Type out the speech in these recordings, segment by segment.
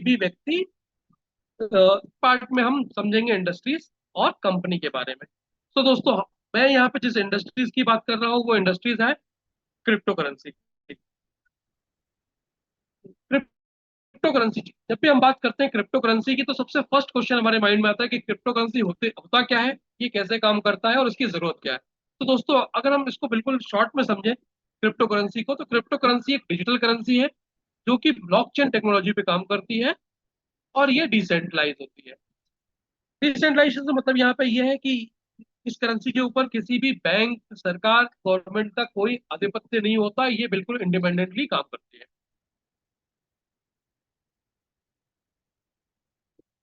भी व्यक्ति पार्ट में हम समझेंगे इंडस्ट्रीज और कंपनी के बारे में। तो दोस्तों, मैं यहाँ पे जिस इंडस्ट्रीज की बात कर रहा हूँ वो इंडस्ट्रीज है क्रिप्टो करेंसी। क्रिप्टो करेंसी, जब भी हम बात करते हैं क्रिप्टो करेंसी की तो सबसे फर्स्ट क्वेश्चन हमारे माइंड में आता है कि क्रिप्टो करेंसी होता क्या है, ये कैसे काम करता है और इसकी जरूरत क्या है। तो दोस्तों, अगर हम इसको बिल्कुल शॉर्ट में समझें क्रिप्टो करेंसी को, तो क्रिप्टो करेंसी एक डिजिटल करेंसी है जो कि ब्लॉकचेन टेक्नोलॉजी पे काम करती है और ये डिसेंट्रलाइज होती है। डिसेंट्रलाइजेशन का मतलब यहाँ पे ये है कि इस करेंसी के ऊपर किसी भी बैंक, सरकार, गवर्नमेंट का कोई आधिपत्य नहीं होता, ये बिल्कुल इंडिपेंडेंटली काम करती है।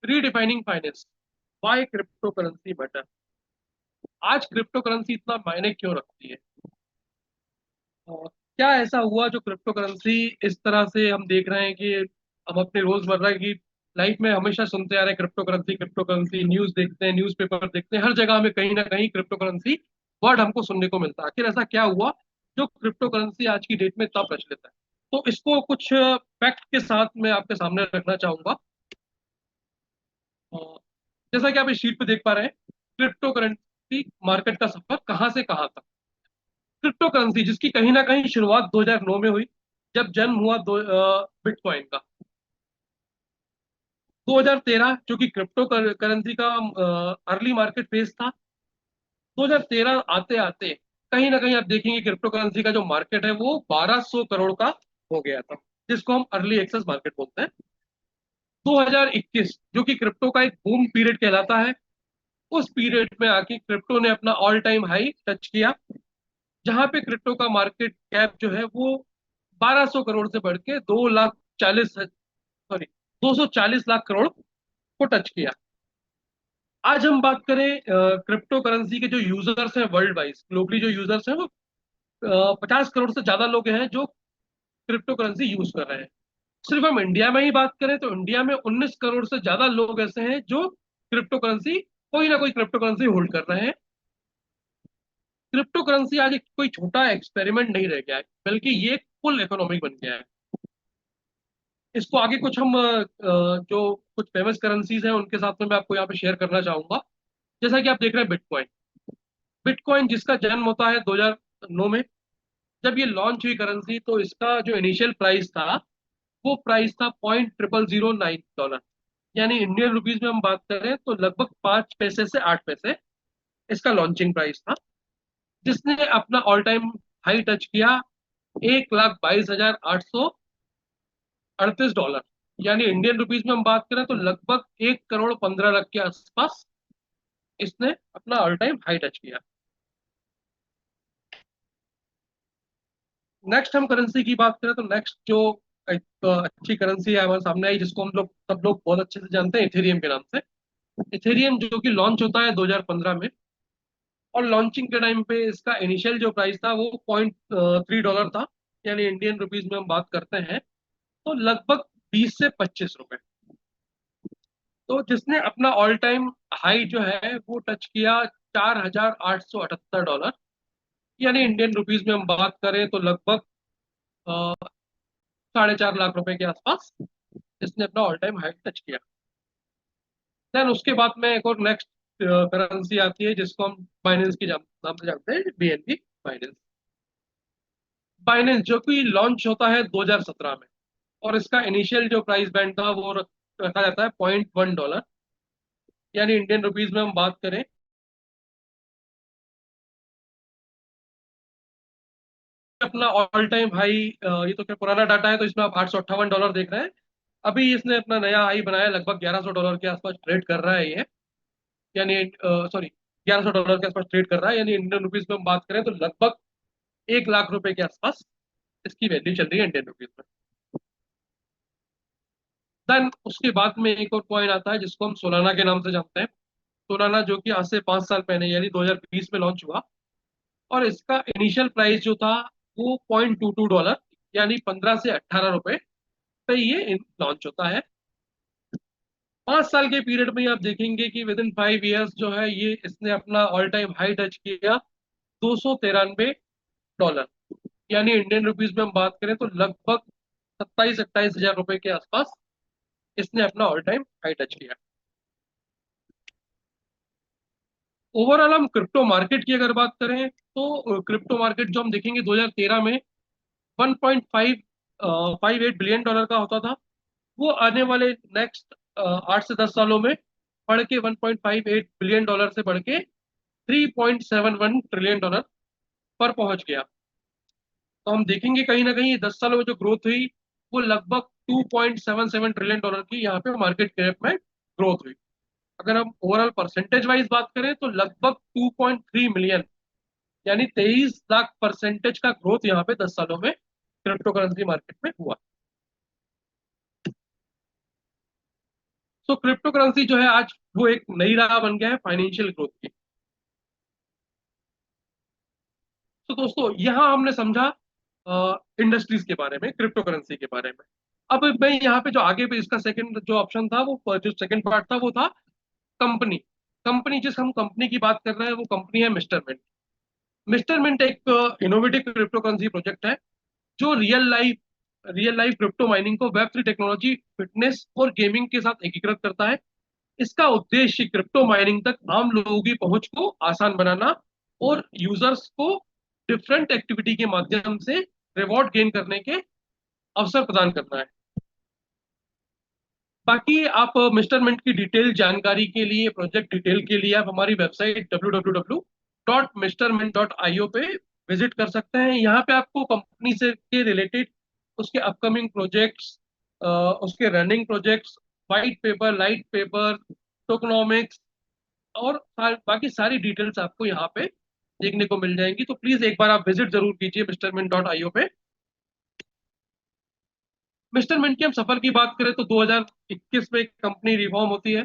Redefining finance, why crypto currency matter. आज क्रिप्टो करेंसी इतना मायने क्यों रखती है? क्या ऐसा हुआ जो क्रिप्टो करेंसी इस तरह से हम देख रहे हैं कि हम अपने रोजमर्रा की लाइफ में हमेशा सुनते आ रहे हैं crypto currency, crypto currency, news देखते हैं, न्यूज़पेपर देखते हैं, हर जगह हमें कहीं ना कहीं क्रिप्टो करेंसी वर्ड हमको सुनने को मिलता है। आखिर ऐसा क्या हुआ जो क्रिप्टो करेंसी आज की डेट में इतना प्रचलित है? तो इसको कुछ फैक्ट के साथ मैं आपके सामने रखना चाहूंगा। अ, जैसा कि आप इस शीट पे देख पा रहे हैं, क्रिप्टो करेंसी मार्केट का सफर कहाँ से कहाँ तक। क्रिप्टो करेंसी जिसकी कहीं ना कहीं शुरुआत 2009 में हुई, जब जन्म हुआ बिटकॉइन का। 2013 जो कि क्रिप्टो करेंसी का अर्ली मार्केट फेज था, 2013 आते आते कहीं ना कहीं आप देखेंगे क्रिप्टो करेंसी का जो मार्केट है वो 1200 करोड़ का हो गया था, जिसको हम अर्ली एक्सेस मार्केट बोलते हैं। 2021 जो कि क्रिप्टो का एक बूम पीरियड कहलाता है, उस पीरियड में आके क्रिप्टो ने अपना ऑल टाइम हाई टच किया, जहां पे क्रिप्टो का मार्केट कैप जो है वो 1200 करोड़ से बढ़ के 240 लाख करोड़ को टच किया। आज हम बात करें क्रिप्टो करेंसी के जो यूजर्स हैं वर्ल्ड वाइज, ग्लोबली जो यूजर्स हैं वो 50 करोड़ से ज्यादा लोग हैं जो क्रिप्टो करेंसी यूज कर रहे हैं। सिर्फ हम इंडिया में ही बात करें तो इंडिया में 19 करोड़ से ज्यादा लोग ऐसे हैं जो क्रिप्टो करेंसी, कोई ना कोई क्रिप्टो करेंसी होल्ड कर रहे हैं। क्रिप्टो करेंसी आज एक कोई छोटा एक्सपेरिमेंट नहीं रह गया है, बल्कि ये एक फुल इकोनॉमी बन गया है। इसको आगे कुछ हम जो कुछ फेमस करेंसीज हैं उनके साथ में मैं आपको यहाँ पे शेयर करना चाहूंगा। जैसा कि आप देख रहे हैं बिटकॉइन। बिटकॉइन जिसका जन्म होता है 2009 में, जब ये लॉन्च हुई करेंसी तो इसका जो इनिशियल प्राइस था वो प्राइस था $0.0009। यानी इंडियन रुपीज में हम बात करें तो लगभग 5 पैसे से 8 पैसे इसका लॉन्चिंग प्राइस था, जिसने अपना ऑल टाइम हाई टच किया 1,22,838 डॉलर। यानी इंडियन रुपीज में हम बात करें तो लगभग 1,15 करोड़ के आसपास इसने अपना ऑल टाइम हाई टच किया। नेक्स्ट हम करेंसी की बात करें तो नेक्स्ट जो एक अच्छी करेंसी है हमारे सामने आई, जिसको हम लोग सब लोग बहुत अच्छे से जानते हैं, इथेरियम के नाम से। इथेरियम जो कि लॉन्च होता है 2015 में, और लॉन्चिंग के टाइम पे इसका इनिशियल जो प्राइस था वो $0.3 था। यानी इंडियन रुपीज में हम बात करते हैं तो लगभग 20 से 25 रुपए। तो जिसने अपना ऑल टाइम हाई जो है वो टच किया 4,878 डॉलर। यानी इंडियन रुपीज में हम बात करें तो लगभग 4.5 लाख रुपए के आसपास इसने अपना ऑल टाइम हाई टच किया। देन उसके बाद में एक और नेक्स्ट करेंसी आती है जिसको हम बाइनेंस की नाम से जानते हैं, BNB बाइनेंस। बाइनेंस जो कि लॉन्च होता है 2017 में, और इसका इनिशियल जो प्राइस बैंड था वो रखा जाता है $0.1। यानी इंडियन रुपीज में हम बात करें, अपना ऑल टाइम हाई, ये तो क्या पुराना डाटा है तो इसमें आप $858 देख रहे हैं। अभी इसने अपना नया हाई बनाया, लगभग $1,100 के आसपास ट्रेड कर रहा है ये। यानी सॉरी, $1,100 के आसपास ट्रेड कर रहा है। यानी इंडियन रुपीज में हम बात करें तो लगभग 1 लाख रुपए के आसपास इसकी वैल्यू चल रही है इंडियन रुपीज में। देन उसके बाद में एक और कॉइन आता है जिसको हम सोलाना के नाम से जानते हैं। सोलाना जो कि आज से 5 साल पहले यानी 2020 में लॉन्च हुआ, और इसका इनिशियल प्राइस जो था वो $0.22, यानी 15 से 18 रुपए पे ये लॉन्च होता है। 5 साल के पीरियड में आप देखेंगे कि विद इन 5 ईयर्स जो है ये इसने अपना ऑल टाइम हाई टच किया $293। यानी इंडियन रुपीज में हम बात करें तो लगभग 27-28 हजार रुपए के आसपास इसने अपना ऑल टाइम हाई टच किया। ओवरऑल हम क्रिप्टो मार्केट की अगर बात करें तो क्रिप्टो मार्केट जो हम देखेंगे 2013 में 1.58 बिलियन डॉलर का होता था, वो आने वाले नेक्स्ट 8 से 10 सालों में बढ़ के 1.58 बिलियन डॉलर से बढ़ के 3.71 ट्रिलियन डॉलर पर पहुंच गया। तो हम देखेंगे कहीं ना कहीं 10 सालों में जो ग्रोथ हुई वो लगभग 2.77 ट्रिलियन डॉलर की यहाँ पे मार्केट कैप में ग्रोथ हुई। अगर हम ओवरऑल परसेंटेज वाइज बात करें तो लगभग 2.3 मिलियन, यानी 23 लाख परसेंटेज का ग्रोथ यहाँ पे 10 सालों में क्रिप्टो करेंसी मार्केट में हुआ। तो क्रिप्टो करेंसी जो है आज वो एक नई राह बन गया है फाइनेंशियल ग्रोथ की। तो दोस्तों यहाँ हमने समझा इंडस्ट्रीज के बारे में, क्रिप्टो करेंसी के बारे में। अब मैं यहाँ पे जो आगे पे इसका सेकंड जो ऑप्शन था, वो जो सेकंड पार्ट था वो था कंपनी। कंपनी, जिस हम कंपनी की बात कर रहे हैं वो कंपनी है मिस्टर मिंट। मिस्टर मिंट एक इनोवेटिव क्रिप्टो करेंसी प्रोजेक्ट है जो रियल लाइफ क्रिप्टो माइनिंग को वेब थ्री टेक्नोलॉजी, फिटनेस और गेमिंग के साथ एकीकृत करता है। इसका उद्देश्य क्रिप्टो माइनिंग तक आम लोगों की पहुंच को आसान बनाना और यूजर्स को डिफरेंट एक्टिविटी के माध्यम से रिवॉर्ड गेन करने के अवसर प्रदान करना है। बाकी आप मिस्टर मिंट की डिटेल जानकारी के लिए, प्रोजेक्ट डिटेल के लिए आप हमारी वेबसाइट www.mrmint.io पे विजिट कर सकते हैं। यहाँ पे आपको कंपनी से के रिलेटेड उसके अपकमिंग प्रोजेक्ट्स, उसके running projects, white paper, light paper, tokenomics और बाकी सारी डिटेल्स आपको यहाँ पे देखने को मिल जाएंगी। तो प्लीज एक बार आप विजिट जरूर कीजिए mrmint.io पे। मिस्टर मिंट के हम सफर की बात करें तो 2021 में कंपनी रिफॉर्म होती है।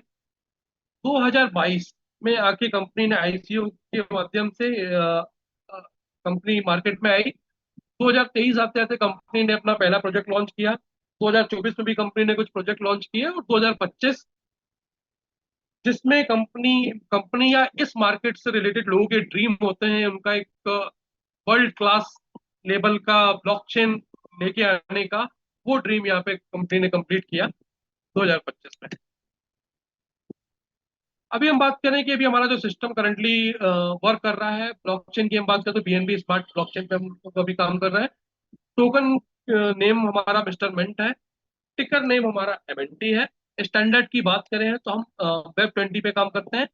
2022 में आके कंपनी ने आईसीओ के माध्यम से कंपनी मार्केट में आई। 2023 आते आते कंपनी ने अपना पहला प्रोजेक्ट लॉन्च किया। 2024 में भी कंपनी ने कुछ प्रोजेक्ट लॉन्च किए और 2025 जिसमें कंपनी कंपनी या इस मार्केट से रिलेटेड लोगों के ड्रीम होते हैं, उनका एक वर्ल्ड क्लास लेवल का ब्लॉकचेन लेके आने का, वो ड्रीम यहाँ पे कंपनी ने कंप्लीट किया 2025 में। अभी हम बात करें कि अभी हमारा जो सिस्टम करंटली वर्क कर रहा है ब्लॉकचेन की, हम बात करें तो बीएनबी स्मार्ट ब्लॉकचेन पे हम अभी काम कर रहे हैं। टोकन नेम हमारा मिस्टर मिंट है। टिकर नेम हमारा एमएनटी है। स्टैंडर्ड की बात करें तो हम वेब 20 पे काम करते हैं।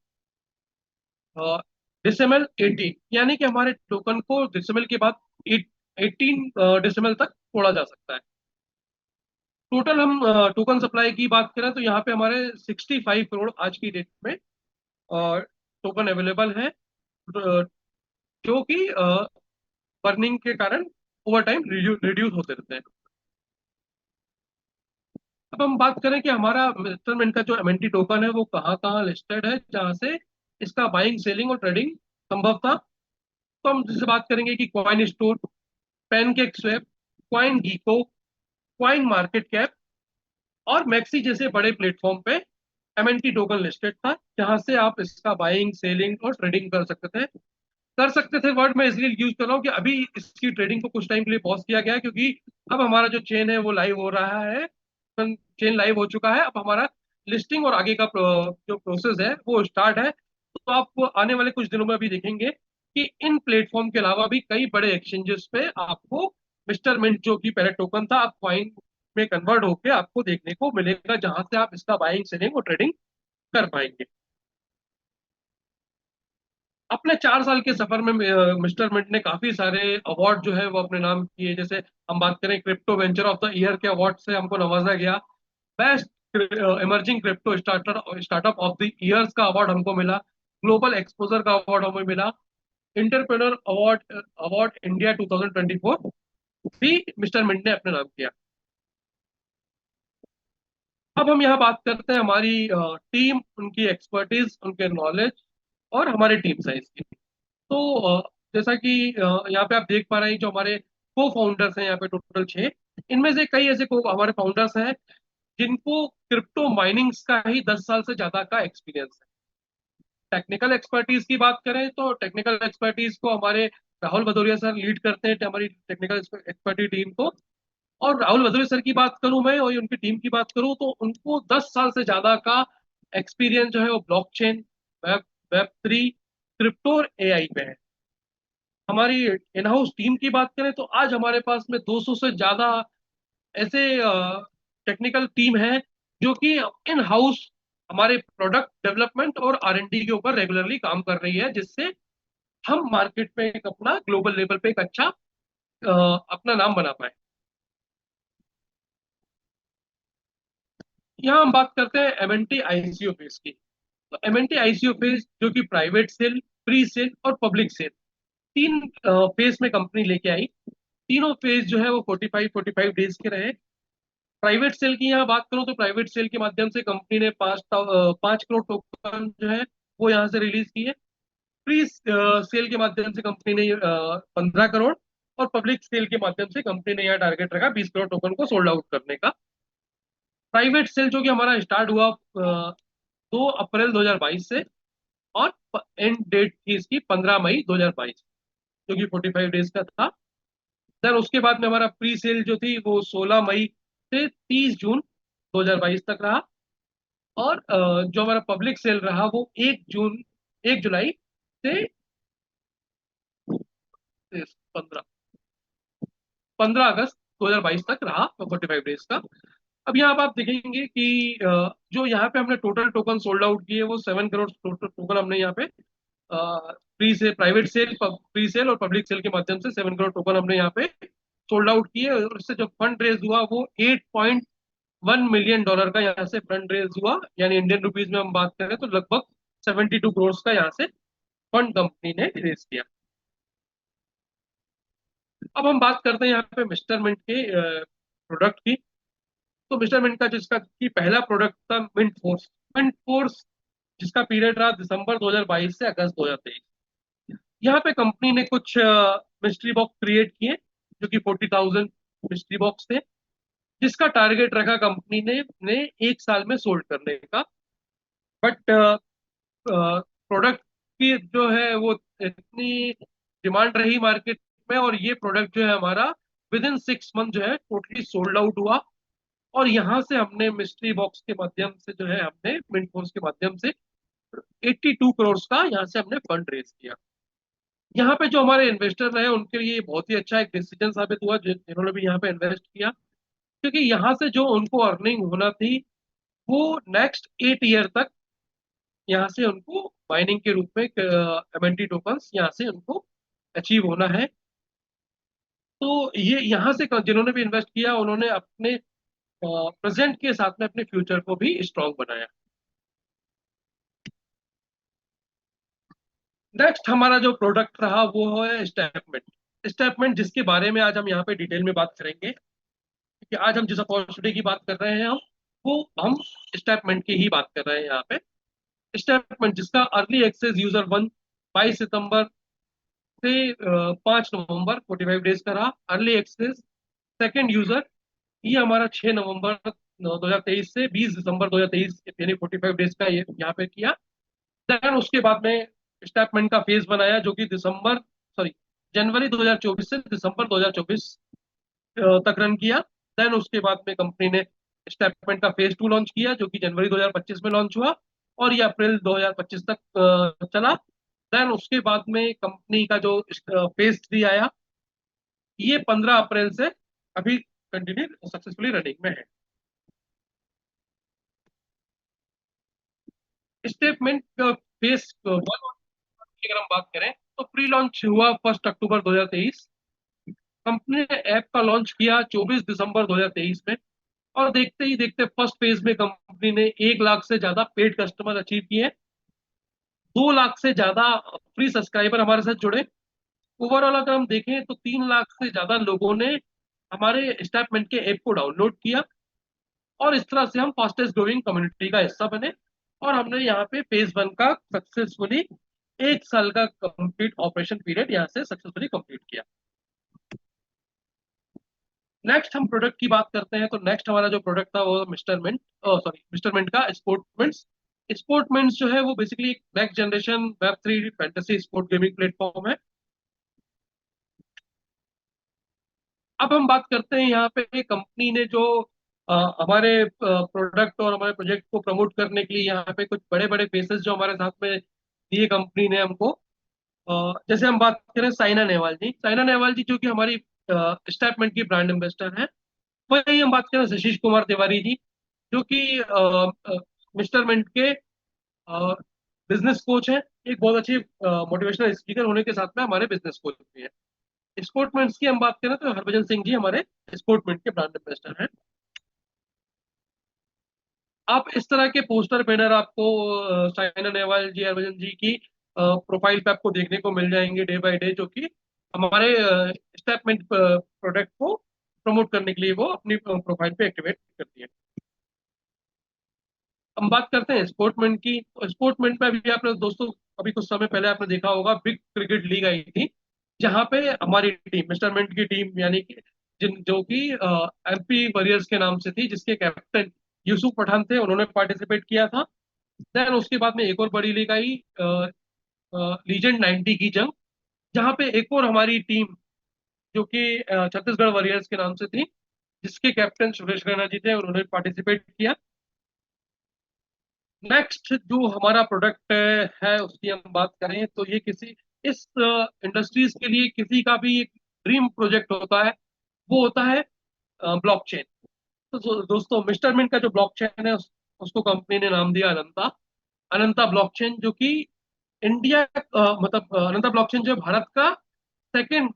डिसेमल 18, यानी कि हमारे टोकन को डिसेमल के बाद 18 डिसेमल तक तोड़ा जा सकता है। टोटल हम टोकन सप्लाई की बात करें तो यहाँ पे हमारे 65 करोड़ आज की डेट में टोकन अवेलेबल है, जो कि बर्निंग के कारण ओवर टाइम रिड्यूस होते रहते हैं। अब हम बात करें कि हमारा मिस्टरमेंट का जो एमएनटी टोकन है वो कहाँ कहाँ लिस्टेड है, जहाँ से इसका बाइंग, सेलिंग और ट्रेडिंग संभव था। तो हम जिससे बात करेंगे कि coin store, pancake swap, coin gecko, coin market cap और मैक्सी जैसे बड़े प्लेटफॉर्म पे एमएनटी टोकन लिस्टेड था, जहां से आप इसका बाइंग, सेलिंग और ट्रेडिंग कर सकते थे। वर्ड मैं इसलिए यूज कर रहा हूँ कि अभी इसकी ट्रेडिंग को कुछ टाइम के लिए पॉज किया गया है, क्योंकि अब हमारा जो चेन है वो लाइव हो रहा है। चेन लाइव हो चुका है, अब हमारा लिस्टिंग और आगे का जो प्रोसेस है वो स्टार्ट है। तो आप आने वाले कुछ दिनों में अभी देखेंगे कि इन प्लेटफॉर्म के अलावा भी कई बड़े एक्सचेंजेस पे आपको मिस्टर मिंट, जो कि पहले टोकन था, अब कॉइन में कन्वर्ट होके आपको देखने को मिलेगा, जहां से आप इसका बाइंग, सेलिंग और ट्रेडिंग कर पाएंगे। अपने 4 साल के सफर में मिस्टर मिंट ने काफी सारे अवार्ड जो है वो अपने नाम किए। जैसे हम बात करें crypto venture of the year के अवार्ड से हमको नवाजा गया। Best emerging crypto startup of the years का अवार्ड हमको मिला। ग्लोबल एक्सपोजर का अवार्ड हमें मिला। इंटरप्रेन्योर अवार्ड अवार्ड इंडिया 2024 भी मिस्टर मिंट ने अपने नाम किया। अब हम यहाँ बात करते हैं हमारी टीम, उनकी एक्सपर्टीज, उनके नॉलेज और हमारे टीम साइज की। तो जैसा कि यहाँ पे आप देख पा रहे हैं, जो हमारे को फाउंडर्स हैं यहाँ पे टोटल 6। इनमें से कई ऐसे को हमारे फाउंडर्स हैं जिनको क्रिप्टो माइनिंग्स का ही 10 साल से ज्यादा का एक्सपीरियंस है। टेक्निकल एक्सपर्टीज की बात करें तो टेक्निकल एक्सपर्टीज को हमारे राहुल भदौरिया सर लीड करते हैं, हमारी टेक्निकल एक्सपर्टी टीम को। और राहुल वधवे सर की बात करूं मैं और उनकी टीम की बात करूं तो उनको 10 साल से ज्यादा का एक्सपीरियंस जो है वो blockchain, web web three, crypto और एआई में है। हमारी इन हाउस टीम की बात करें तो आज हमारे पास में 200 से ज्यादा ऐसे टेक्निकल टीम है जो कि इन हाउस हमारे प्रोडक्ट डेवलपमेंट और आर&डी के ऊपर रेगुलरली काम कर रही है, जिससे हम मार्केट में एक अपना ग्लोबल लेवल पे एक अच्छा अपना नाम बना पाए। यहाँ हम बात करते हैं एमएनटी आईसीओ फेज की। तो एमएनटी आईसीओ फेज जो कि प्राइवेट सेल, प्री सेल और पब्लिक सेल, तीन फेज में कंपनी लेके आई। तीनों फेज जो है वो 45 डेज के रहे। प्राइवेट सेल की यहाँ बात करूँ तो प्राइवेट सेल के माध्यम से कंपनी ने 5 करोड़ टोकन जो है वो यहाँ से रिलीज किए। प्री सेल के माध्यम से कंपनी ने 15 करोड़, और पब्लिक सेल के माध्यम से कंपनी ने यहाँ टारगेट रखा 20 करोड़ टोकन को सोल्ड आउट करने का। प्राइवेट सेल जो कि हमारा स्टार्ट हुआ 2 अप्रैल 2022 से, और एंड डेट थी इसकी 15 मई 2022, जो कि 45 डेज का था। देन उसके बाद में हमारा प्री सेल जो थी वो 16 मई से 30 जून 2022 तक रहा। और जो हमारा पब्लिक सेल रहा वो 1 जुलाई से 15 15 अगस्त 2022 तक रहा, 45 डेज का। अब यहाँ आप देखेंगे कि जो यहाँ पे हमने टोटल टोकन सोल्ड आउट किए वो 7 करोड़ टोटल टोकन हमने यहाँ पे प्री से प्राइवेट सेल, प्री सेल और पब्लिक सेल के माध्यम से 7 करोड़ टोकन हमने यहाँ पे सोल्ड आउट किए। और इससे जो फंड रेज हुआ वो $8.1 मिलियन का यहाँ से फंड रेज हुआ, यानी इंडियन रुपीज में हम बात करें तो लगभग 72 करोड़ का यहाँ से फंड कंपनी ने रेज किया। अब हम बात करते हैं यहाँ पे मिस्टर मिंट के प्रोडक्ट की। तो मिस्टर मिंट का जिसका की पहला प्रोडक्ट था मिंट फोर्स। मिंट फोर्स जिसका पीरियड रहा दिसंबर 2022 से अगस्त 2023। यहाँ पे कंपनी ने कुछ मिस्ट्री बॉक्स क्रिएट किए जो कि 40,000 मिस्ट्री बॉक्स थे, जिसका टारगेट रखा कंपनी ने 1 साल में सोल्ड करने का। बट प्रोडक्ट की जो है वो इतनी डिमांड रही मार्केट में, और ये प्रोडक्ट जो है हमारा विद इन 6 मंथ जो है टोटली सोल्ड आउट हुआ। और यहाँ से हमने मिस्ट्री बॉक्स के माध्यम से जो है हमने मिंट फोर्स के माध्यम से 82 करोड़ का यहाँ से हमने फंड रेज किया। यहाँ पे जो हमारे इन्वेस्टर रहे उनके लिए बहुत ही अच्छा एक डिसीजन साबित हुआ, जिन्होंने भी यहाँ पे इन्वेस्ट किया, क्योंकि यहाँ से जो उनको अर्निंग होना थी वो नेक्स्ट 8 ईयर तक यहाँ से उनको माइनिंग के रूप में एमएनटी टोकन्स यहाँ से उनको अचीव होना है। तो ये यहाँ से जिन्होंने भी इन्वेस्ट किया उन्होंने अपने प्रेजेंट के साथ में अपने फ्यूचर को भी स्ट्रांग बनाया। नेक्स्ट हमारा जो प्रोडक्ट रहा वो है स्टेपमेंट। स्टेपमेंट जिसके बारे में आज हम यहाँ पे डिटेल में बात करेंगे, कि आज हम जिस अपॉर्चुनिटी की बात कर रहे हैं हम स्टेपमेंट की ही बात कर रहे हैं यहाँ पे। स्टेटमेंट जिसका अर्ली एक्सेस यूजर 1 22 सितंबर से 5 नवंबर 45 डेज का रहा। अर्ली एक्सेस सेकंड यूजर ये हमारा 6 नवंबर 2023 से 20 दिसंबर 2023, यानी 45 डेज का ये यहाँ पे किया। देन उसके बाद में स्टेटमेंट का फेज बनाया जो कि जनवरी 2024 से दिसंबर 2024 तक रन किया। देन उसके बाद में कंपनी ने स्टेटमेंट का फेज 2 लॉन्च किया जो कि जनवरी 2025 में लॉन्च हुआ, और ये अप्रैल 2025 तक चला। देन उसके बाद में कंपनी का जो फेज 3 आया ये 15 अप्रैल से अभी कंटिन्यू सक्सेसफुली रनिंग में है। स्टेटमेंट फेज 1 की अगर हम बात करें तो प्री लॉन्च हुआ 1 अक्टूबर 2023। कंपनी ने ऐप का लॉन्च किया 24 दिसंबर 2023 में, और देखते ही देखते फर्स्ट फेज में कंपनी ने 1 लाख से ज्यादा पेड कस्टमर अचीव किए। 2 लाख से ज्यादा फ्री सब्सक्राइबर हमारे साथ जुड़े। ओवरऑल अगर हम देखें तो 3 लाख से ज्यादा लोगों ने हमारे स्टेटमेंट के ऐप को डाउनलोड किया, और इस तरह से हम फास्टेस्ट ग्रोइंग कम्युनिटी का हिस्सा बने। और हमने यहाँ पे फेज 1 का सक्सेसफुली 1 साल का कंप्लीट ऑपरेशन पीरियड यहाँ से सक्सेसफुली कंप्लीट किया। नेक्स्ट हम प्रोडक्ट की बात करते हैं, तो नेक्स्ट हमारा जो प्रोडक्ट था वो मिस्टर मिंट का स्पोर्टमेंट्स। स्पोर्टमेंट्स जो है वो बेसिकली एक next generation web 3 fantasy sport gaming platform है। अब हम बात करते हैं यहाँ पे कंपनी ने जो हमारे प्रोडक्ट और हमारे प्रोजेक्ट को प्रमोट करने के लिए यहाँ पे कुछ बड़े बड़े फेसेस जो हमारे साथ में दिए कंपनी ने हमको। जैसे हम बात करें साइना नेहवाल जी जो कि हमारी स्टेटमेंट की ब्रांड एम्बेसडर है। वही हम बात करें शशीश कुमार तिवारी जी जो कि मिस्टर मिंट के बिजनेस कोच हैं। एक बहुत अच्छे मोटिवेशनल स्पीकर होने के साथ में हमारे बिजनेस कोच भी हैं। स्पोर्टमेंट्स की हम बात करें तो हरभजन सिंह जी हमारे स्पोर्टमेंट के ब्रांड एम्बेसडर हैं। आप इस तरह के पोस्टर बैनर आपको साइना नेहवाल जी हरभजन जी की प्रोफाइल पे आपको देखने को मिल जाएंगे डे बाय डे, जो कि हमारे स्टेटमेंट प्रोडक्ट को प्रमोट करने के लिए वो अपनी प्रोफाइल पे एक्टिवेट करती है। हम बात करते हैं स्पोर्टमेंट की। तो स्पोर्टमेंट में अभी आपने दोस्तों अभी कुछ समय पहले आपने देखा होगा बिग क्रिकेट लीग आई थी, जहां पे हमारी टीम मिस्टर मिंट की टीम यानी कि जिन जो कि एमपी वॉरियर्स के नाम से थी, जिसके कैप्टन यूसुफ पठान थे, उन्होंने पार्टिसिपेट किया था। देन उसके बाद में एक और बड़ी लीग आई, लीजेंड 90 की जंग, जहां पे एक और हमारी टीम जो कि छत्तीसगढ़ वॉरियर्स के नाम से थी, जिसके कैप्टन सुरेश रैना जी थे, उन्होंने पार्टिसिपेट किया। नेक्स्ट जो हमारा प्रोडक्ट है उसकी हम बात करें तो ये किसी इस इंडस्ट्रीज के लिए किसी का भी एक ड्रीम प्रोजेक्ट होता है, वो होता है ब्लॉकचेन। तो दोस्तों मिस्टर मिंट का जो ब्लॉकचेन है उसको कंपनी ने नाम दिया अनंता। अनंता ब्लॉकचेन जो कि इंडिया मतलब अनंता ब्लॉकचेन जो है भारत का सेकंड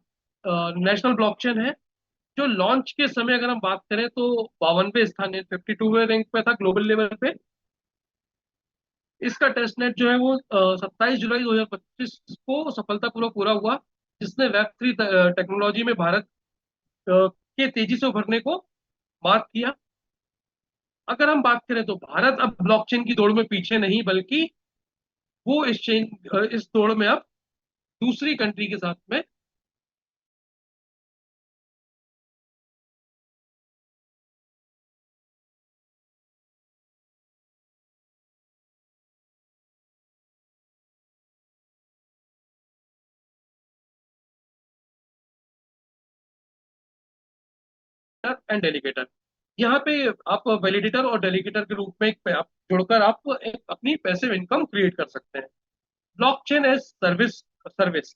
नेशनल ब्लॉकचेन है, जो लॉन्च के समय अगर हम बात करें तो 52वें स्थान 52वें रैंक पे था ग्लोबल लेवल पे। इसका टेस्ट नेट जो है वो 27 जुलाई 2025 को सफलतापूर्वक पूरा हुआ, जिसने वेब 3 टेक्नोलॉजी में भारत के तेजी से उभरने को मार्क किया। अगर हम बात करें तो भारत अब ब्लॉकचेन की दौड़ में पीछे नहीं, बल्कि वो इस दौड़ में अब दूसरी कंट्री के साथ में एंड डेलीगेटर, यहाँ पे आप वैलिडेटर और डेलीगेटर के रूप में एक आप जुड़कर आप एक अपनी पैसिव इनकम क्रिएट कर सकते हैं। ब्लॉकचेन एज सर्विस सर्विस,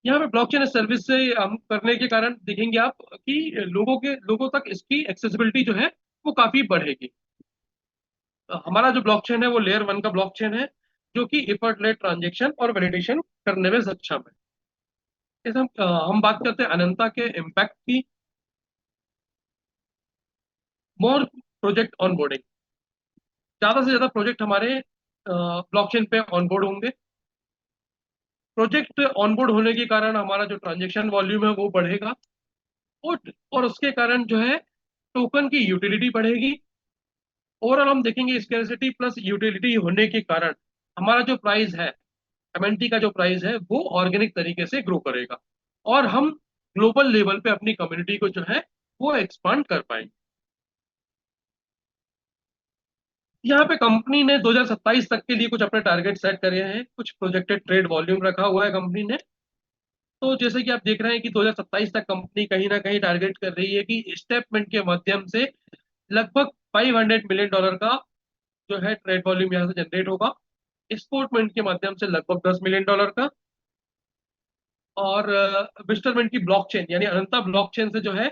यहाँ पे ब्लॉकचेन एज सर्विस से हम करने के कारण देखेंगे आप कि लोगों तक इसकी एक्सेसिबिलिटी जो है वो काफी बढ़ेगी। हमारा जो ब्लॉकचेन है वो लेयर 1 का ब्लॉकचेन है, जो कि एफर्टलेस ट्रांजेक्शन और वैलिडेशन करने में सक्षम है। जैसे हम बात करते हैं अनंता के इम्पैक्ट की। मोर प्रोजेक्ट ऑनबोर्डिंग, ज्यादा से ज्यादा प्रोजेक्ट हमारे ब्लॉकचेन पे ऑनबोर्ड होंगे। प्रोजेक्ट ऑनबोर्ड होने के कारण हमारा जो ट्रांजेक्शन वॉल्यूम है वो बढ़ेगा, और और उसके कारण जो है टोकन की यूटिलिटी बढ़ेगी। ओवरऑल हम देखेंगे स्कैर्सिटी प्लस यूटिलिटी होने के कारण हमारा जो प्राइस है, एमएनटी का जो प्राइस है वो ऑर्गेनिक तरीके से ग्रो करेगा, और हम ग्लोबल लेवल पे अपनी कम्युनिटी को जो है वो एक्सपांड कर पाएंगे। यहाँ पे कंपनी ने 2027 तक के लिए कुछ अपने टारगेट सेट करे हैं, कुछ प्रोजेक्टेड ट्रेड वॉल्यूम रखा हुआ है कंपनी ने। तो जैसे कि आप देख रहे हैं कि 2027 तक कंपनी कहीं ना कहीं टारगेट कर रही है कि स्टेटमेंट के माध्यम से लगभग $500 मिलियन का जो है ट्रेड वॉल्यूम यहाँ से जनरेट होगा, एक्सपोर्टमेंट के माध्यम से लगभग $10 मिलियन का, और विस्टरमेंट की ब्लॉकचेन यानी अनंता ब्लॉकचेन से जो है